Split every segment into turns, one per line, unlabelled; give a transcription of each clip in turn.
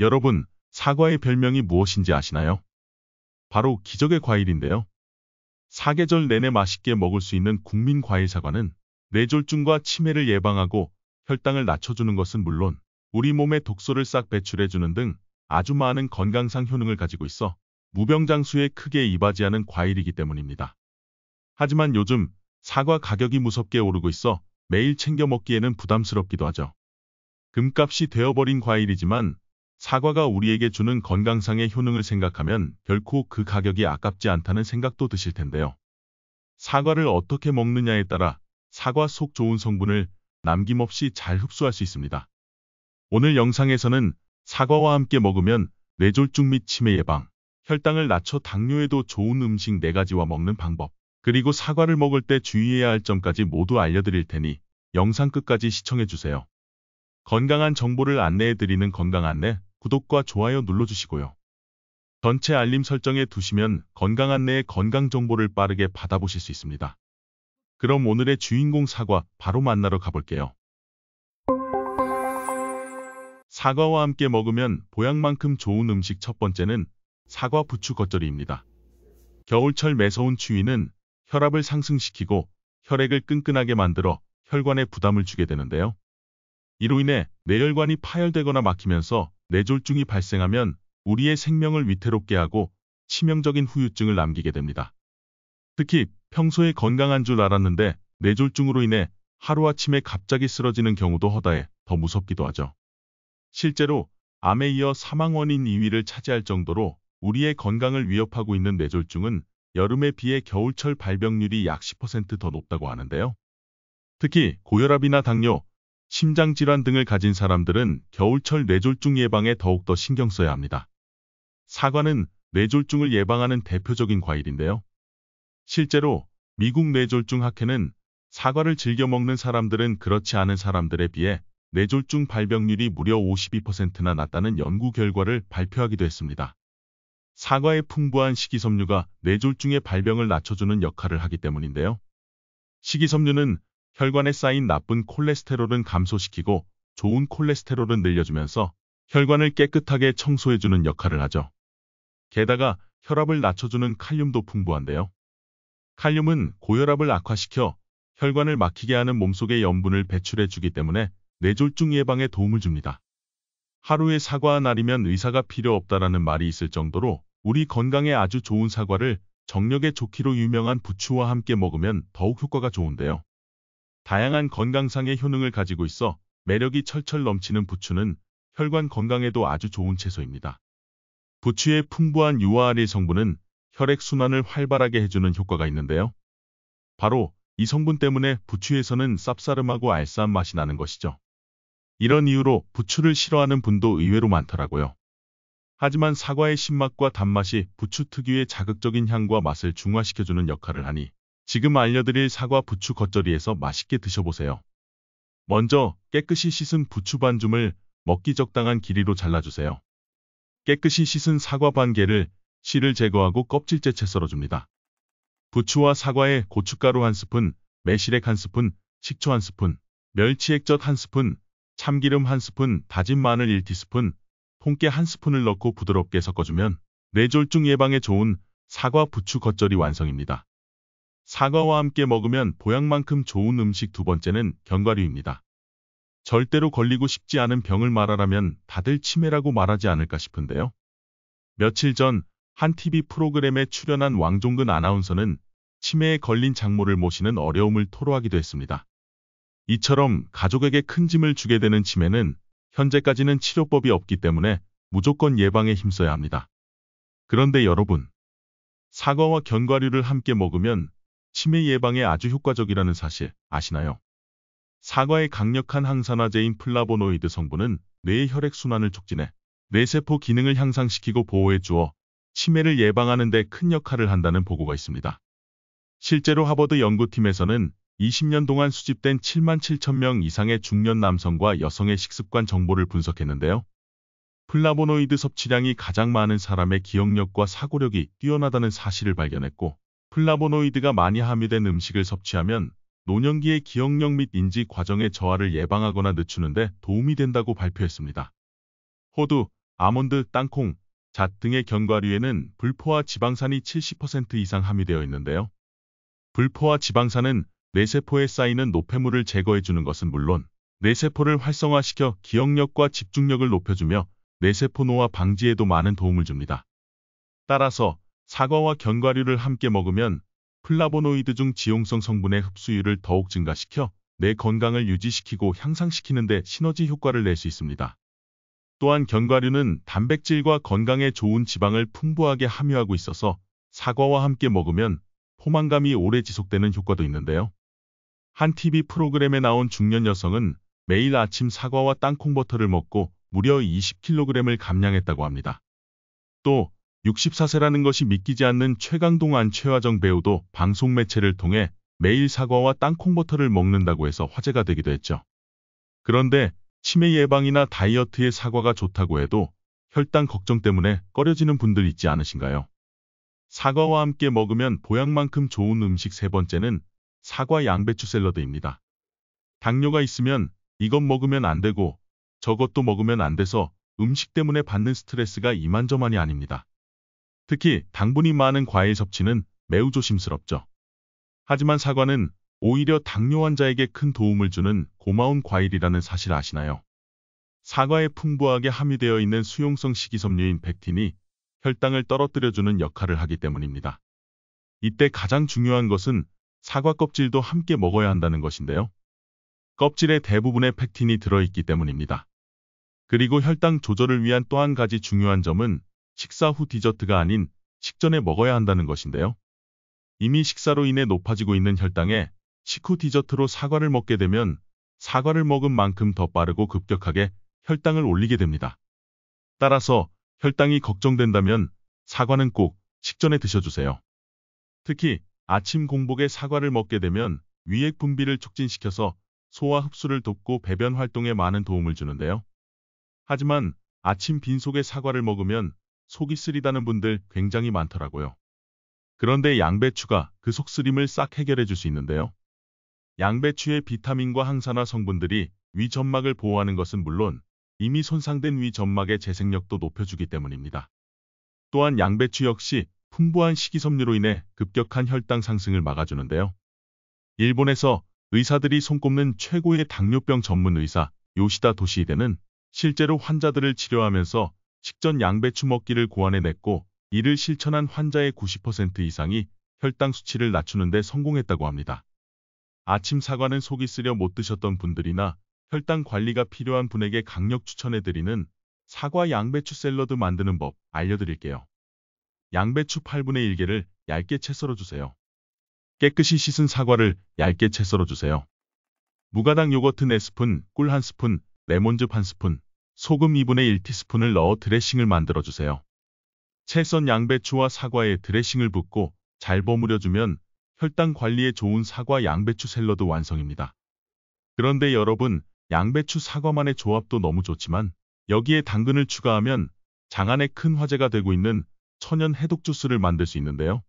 여러분, 사과의 별명이 무엇인지 아시나요? 바로 기적의 과일인데요. 사계절 내내 맛있게 먹을 수 있는 국민 과일 사과는 뇌졸중과 치매를 예방하고 혈당을 낮춰주는 것은 물론 우리 몸의 독소를 싹 배출해주는 등 아주 많은 건강상 효능을 가지고 있어 무병장수에 크게 이바지하는 과일이기 때문입니다. 하지만 요즘 사과 가격이 무섭게 오르고 있어 매일 챙겨 먹기에는 부담스럽기도 하죠. 금값이 되어버린 과일이지만 사과가 우리에게 주는 건강상의 효능을 생각하면 결코 그 가격이 아깝지 않다는 생각도 드실 텐데요. 사과를 어떻게 먹느냐에 따라 사과 속 좋은 성분을 남김없이 잘 흡수할 수 있습니다. 오늘 영상에서는 사과와 함께 먹으면 뇌졸중 및 치매 예방, 혈당을 낮춰 당뇨에도 좋은 음식 4가지와 먹는 방법, 그리고 사과를 먹을 때 주의해야 할 점까지 모두 알려드릴 테니 영상 끝까지 시청해주세요. 건강한 정보를 안내해드리는 건강안내, 구독과 좋아요 눌러주시고요. 전체 알림 설정해 두시면 건강안내의 건강정보를 빠르게 받아보실 수 있습니다. 그럼 오늘의 주인공 사과 바로 만나러 가볼게요. 사과와 함께 먹으면 보약만큼 좋은 음식 첫 번째는 사과 부추 겉절이입니다. 겨울철 매서운 추위는 혈압을 상승시키고 혈액을 끈끈하게 만들어 혈관에 부담을 주게 되는데요. 이로 인해 뇌혈관이 파열되거나 막히면서 뇌졸중이 발생하면 우리의 생명을 위태롭게 하고 치명적인 후유증을 남기게 됩니다. 특히 평소에 건강한 줄 알았는데 뇌졸중으로 인해 하루아침에 갑자기 쓰러지는 경우도 허다해 더 무섭기도 하죠. 실제로 암에 이어 사망 원인 2위를 차지할 정도로 우리의 건강을 위협하고 있는 뇌졸중은 여름에 비해 겨울철 발병률이 약 10% 더 높다고 하는데요. 특히 고혈압이나 당뇨, 심장질환 등을 가진 사람들은 겨울철 뇌졸중 예방에 더욱더 신경 써야 합니다. 사과는 뇌졸중을 예방하는 대표적인 과일인데요. 실제로 미국 뇌졸중 학회는 사과를 즐겨 먹는 사람들은 그렇지 않은 사람들에 비해 뇌졸중 발병률이 무려 52%나 낮다는 연구 결과를 발표하기도 했습니다. 사과의 풍부한 식이섬유가 뇌졸중의 발병을 낮춰주는 역할을 하기 때문인데요. 식이섬유는 혈관에 쌓인 나쁜 콜레스테롤은 감소시키고 좋은 콜레스테롤은 늘려주면서 혈관을 깨끗하게 청소해주는 역할을 하죠. 게다가 혈압을 낮춰주는 칼륨도 풍부한데요. 칼륨은 고혈압을 악화시켜 혈관을 막히게 하는 몸속의 염분을 배출해주기 때문에 뇌졸중 예방에 도움을 줍니다. 하루에 사과 한 알이면 의사가 필요 없다라는 말이 있을 정도로 우리 건강에 아주 좋은 사과를 정력에 좋기로 유명한 부추와 함께 먹으면 더욱 효과가 좋은데요. 다양한 건강상의 효능을 가지고 있어 매력이 철철 넘치는 부추는 혈관 건강에도 아주 좋은 채소입니다. 부추의 풍부한 유화알릴 성분은 혈액순환을 활발하게 해주는 효과가 있는데요. 바로 이 성분 때문에 부추에서는 쌉싸름하고 알싸한 맛이 나는 것이죠. 이런 이유로 부추를 싫어하는 분도 의외로 많더라고요. 하지만 사과의 신맛과 단맛이 부추 특유의 자극적인 향과 맛을 중화시켜주는 역할을 하니 지금 알려드릴 사과 부추 겉절이에서 맛있게 드셔보세요. 먼저 깨끗이 씻은 부추 반줌을 먹기 적당한 길이로 잘라주세요. 깨끗이 씻은 사과 반 개를 씨를 제거하고 껍질째 채 썰어줍니다. 부추와 사과에 고춧가루 1스푼, 매실액 1스푼, 식초 1스푼, 멸치액젓 1스푼, 참기름 1스푼, 다진 마늘 1티스푼, 통깨 1스푼을 넣고 부드럽게 섞어주면 뇌졸중 예방에 좋은 사과 부추 겉절이 완성입니다. 사과와 함께 먹으면 보약만큼 좋은 음식 두 번째는 견과류입니다. 절대로 걸리고 싶지 않은 병을 말하라면 다들 치매라고 말하지 않을까 싶은데요. 며칠 전 한 TV 프로그램에 출연한 왕종근 아나운서는 치매에 걸린 장모를 모시는 어려움을 토로하기도 했습니다. 이처럼 가족에게 큰 짐을 주게 되는 치매는 현재까지는 치료법이 없기 때문에 무조건 예방에 힘써야 합니다. 그런데 여러분, 사과와 견과류를 함께 먹으면 치매 예방에 아주 효과적이라는 사실 아시나요? 사과의 강력한 항산화제인 플라보노이드 성분은 뇌의 혈액순환을 촉진해 뇌세포 기능을 향상시키고 보호해 주어 치매를 예방하는 데 큰 역할을 한다는 보고가 있습니다. 실제로 하버드 연구팀에서는 20년 동안 수집된 77,000명 이상의 중년 남성과 여성의 식습관 정보를 분석했는데요. 플라보노이드 섭취량이 가장 많은 사람의 기억력과 사고력이 뛰어나다는 사실을 발견했고, 플라보노이드가 많이 함유된 음식을 섭취하면 노년기의 기억력 및 인지 과정의 저하를 예방하거나 늦추는 데 도움이 된다고 발표했습니다. 호두, 아몬드, 땅콩, 잣 등의 견과류에는 불포화 지방산이 70% 이상 함유되어 있는데요. 불포화 지방산은 뇌세포에 쌓이는 노폐물을 제거해주는 것은 물론 뇌세포를 활성화시켜 기억력과 집중력을 높여주며 뇌세포 노화 방지에도 많은 도움을 줍니다. 따라서 사과와 견과류를 함께 먹으면 플라보노이드 중 지용성 성분의 흡수율을 더욱 증가시켜 뇌 건강을 유지시키고 향상시키는 데 시너지 효과를 낼 수 있습니다. 또한 견과류는 단백질과 건강에 좋은 지방을 풍부하게 함유하고 있어서 사과와 함께 먹으면 포만감이 오래 지속되는 효과도 있는데요. 한 TV 프로그램에 나온 중년 여성은 매일 아침 사과와 땅콩버터를 먹고 무려 20kg을 감량했다고 합니다. 또 64세라는 것이 믿기지 않는 최강동 최화정 배우도 방송 매체를 통해 매일 사과와 땅콩버터를 먹는다고 해서 화제가 되기도 했죠. 그런데 치매 예방이나 다이어트에 사과가 좋다고 해도 혈당 걱정 때문에 꺼려지는 분들 있지 않으신가요? 사과와 함께 먹으면 보약만큼 좋은 음식 세 번째는 사과 양배추 샐러드입니다. 당뇨가 있으면 이것 먹으면 안 되고 저것도 먹으면 안 돼서 음식 때문에 받는 스트레스가 이만저만이 아닙니다. 특히 당분이 많은 과일 섭취는 매우 조심스럽죠. 하지만 사과는 오히려 당뇨 환자에게 큰 도움을 주는 고마운 과일이라는 사실 아시나요? 사과에 풍부하게 함유되어 있는 수용성 식이섬유인 펙틴이 혈당을 떨어뜨려주는 역할을 하기 때문입니다. 이때 가장 중요한 것은 사과 껍질도 함께 먹어야 한다는 것인데요. 껍질에 대부분의 펙틴이 들어있기 때문입니다. 그리고 혈당 조절을 위한 또 한 가지 중요한 점은 식사 후 디저트가 아닌 식전에 먹어야 한다는 것인데요. 이미 식사로 인해 높아지고 있는 혈당에 식후 디저트로 사과를 먹게 되면 사과를 먹은 만큼 더 빠르고 급격하게 혈당을 올리게 됩니다. 따라서 혈당이 걱정된다면 사과는 꼭 식전에 드셔주세요. 특히 아침 공복에 사과를 먹게 되면 위액 분비를 촉진시켜서 소화 흡수를 돕고 배변 활동에 많은 도움을 주는데요. 하지만 아침 빈속에 사과를 먹으면 속이 쓰리다는 분들 굉장히 많더라고요. 그런데 양배추가 그 속쓰림을 싹 해결해 줄 수 있는데요. 양배추의 비타민과 항산화 성분들이 위 점막을 보호하는 것은 물론 이미 손상된 위 점막의 재생력도 높여주기 때문입니다. 또한 양배추 역시 풍부한 식이섬유로 인해 급격한 혈당 상승을 막아주는데요. 일본에서 의사들이 손꼽는 최고의 당뇨병 전문 의사 요시다 도시히데는 실제로 환자들을 치료하면서 식전 양배추 먹기를 고안해냈고 이를 실천한 환자의 90% 이상이 혈당 수치를 낮추는 데 성공했다고 합니다. 아침 사과는 속이 쓰려 못 드셨던 분들이나 혈당 관리가 필요한 분에게 강력 추천해드리는 사과 양배추 샐러드 만드는 법 알려드릴게요. 양배추 8분의 1개를 얇게 채 썰어주세요. 깨끗이 씻은 사과를 얇게 채 썰어주세요. 무가당 요거트 4스푼, 꿀 1스푼, 레몬즙 1스푼, 소금 2분의 1티스푼을 넣어 드레싱을 만들어주세요. 채 썬 양배추와 사과에 드레싱을 붓고 잘 버무려주면 혈당 관리에 좋은 사과 양배추 샐러드 완성입니다. 그런데 여러분, 양배추 사과만의 조합도 너무 좋지만 여기에 당근을 추가하면 장안에 큰 화제가 되고 있는 천연 해독 주스를 만들 수 있는데요.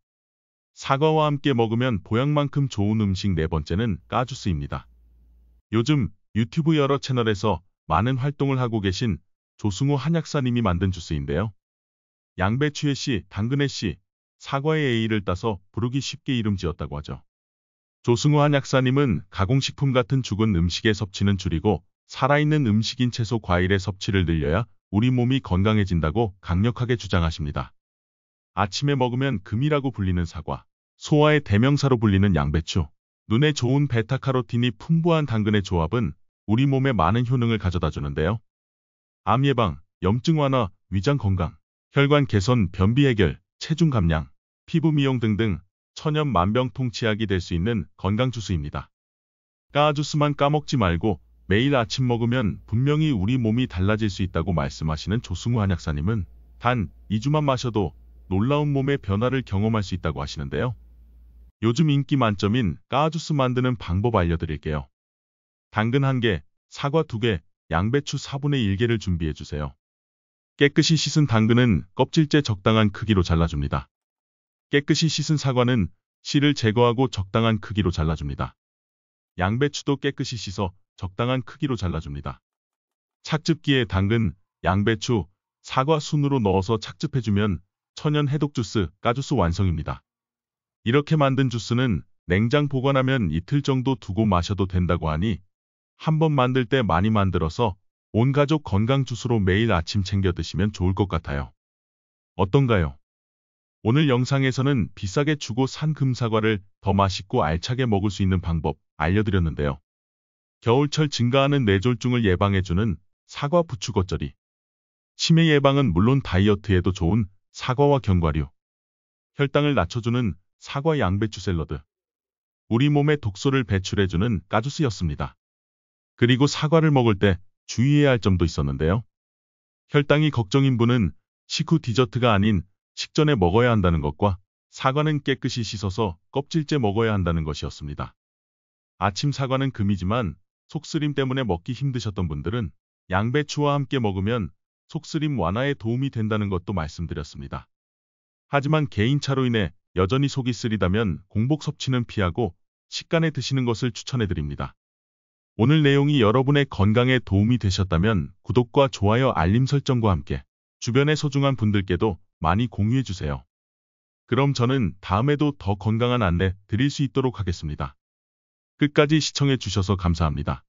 사과와 함께 먹으면 보약만큼 좋은 음식 네 번째는 까주스입니다. 요즘 유튜브 여러 채널에서 많은 활동을 하고 계신 조승우 한약사님이 만든 주스인데요. 양배추의 씨, 당근의 씨, 사과의 A를 따서 부르기 쉽게 이름 지었다고 하죠. 조승우 한약사님은 가공식품 같은 죽은 음식의 섭취는 줄이고 살아있는 음식인 채소 과일의 섭취를 늘려야 우리 몸이 건강해진다고 강력하게 주장하십니다. 아침에 먹으면 금이라고 불리는 사과, 소화의 대명사로 불리는 양배추, 눈에 좋은 베타카로틴이 풍부한 당근의 조합은 우리 몸에 많은 효능을 가져다 주는데요. 암 예방, 염증 완화, 위장 건강, 혈관 개선, 변비 해결, 체중 감량, 피부 미용 등등 천연 만병통치약이 될 수 있는 건강 주스입니다. 까주스만 까먹지 말고 매일 아침 먹으면 분명히 우리 몸이 달라질 수 있다고 말씀하시는 조승우 한약사님은 단 2주만 마셔도 놀라운 몸의 변화를 경험할 수 있다고 하시는데요. 요즘 인기 만점인 까주스 만드는 방법 알려드릴게요. 당근 1개, 사과 2개, 양배추 4분의 1개를 준비해주세요. 깨끗이 씻은 당근은 껍질째 적당한 크기로 잘라줍니다. 깨끗이 씻은 사과는 씨를 제거하고 적당한 크기로 잘라줍니다. 양배추도 깨끗이 씻어 적당한 크기로 잘라줍니다. 착즙기에 당근, 양배추, 사과 순으로 넣어서 착즙해주면 천연 해독 주스, 까주스 완성입니다. 이렇게 만든 주스는 냉장 보관하면 이틀 정도 두고 마셔도 된다고 하니 한번 만들 때 많이 만들어서 온 가족 건강 주스로 매일 아침 챙겨 드시면 좋을 것 같아요. 어떤가요? 오늘 영상에서는 비싸게 주고 산 금사과를 더 맛있고 알차게 먹을 수 있는 방법 알려드렸는데요. 겨울철 증가하는 뇌졸중을 예방해주는 사과 부추 겉절이. 치매 예방은 물론 다이어트에도 좋은 사과와 견과류. 혈당을 낮춰주는 사과 양배추 샐러드. 우리 몸에 독소를 배출해주는 까주스였습니다. 그리고 사과를 먹을 때 주의해야 할 점도 있었는데요. 혈당이 걱정인 분은 식후 디저트가 아닌 식전에 먹어야 한다는 것과 사과는 깨끗이 씻어서 껍질째 먹어야 한다는 것이었습니다. 아침 사과는 금이지만 속쓰림 때문에 먹기 힘드셨던 분들은 양배추와 함께 먹으면 속쓰림 완화에 도움이 된다는 것도 말씀드렸습니다. 하지만 개인차로 인해 여전히 속이 쓰리다면 공복 섭취는 피하고 식간에 드시는 것을 추천해드립니다. 오늘 내용이 여러분의 건강에 도움이 되셨다면 구독과 좋아요 알림 설정과 함께 주변의 소중한 분들께도 많이 공유해주세요. 그럼 저는 다음에도 더 건강한 안내 드릴 수 있도록 하겠습니다. 끝까지 시청해 주셔서 감사합니다.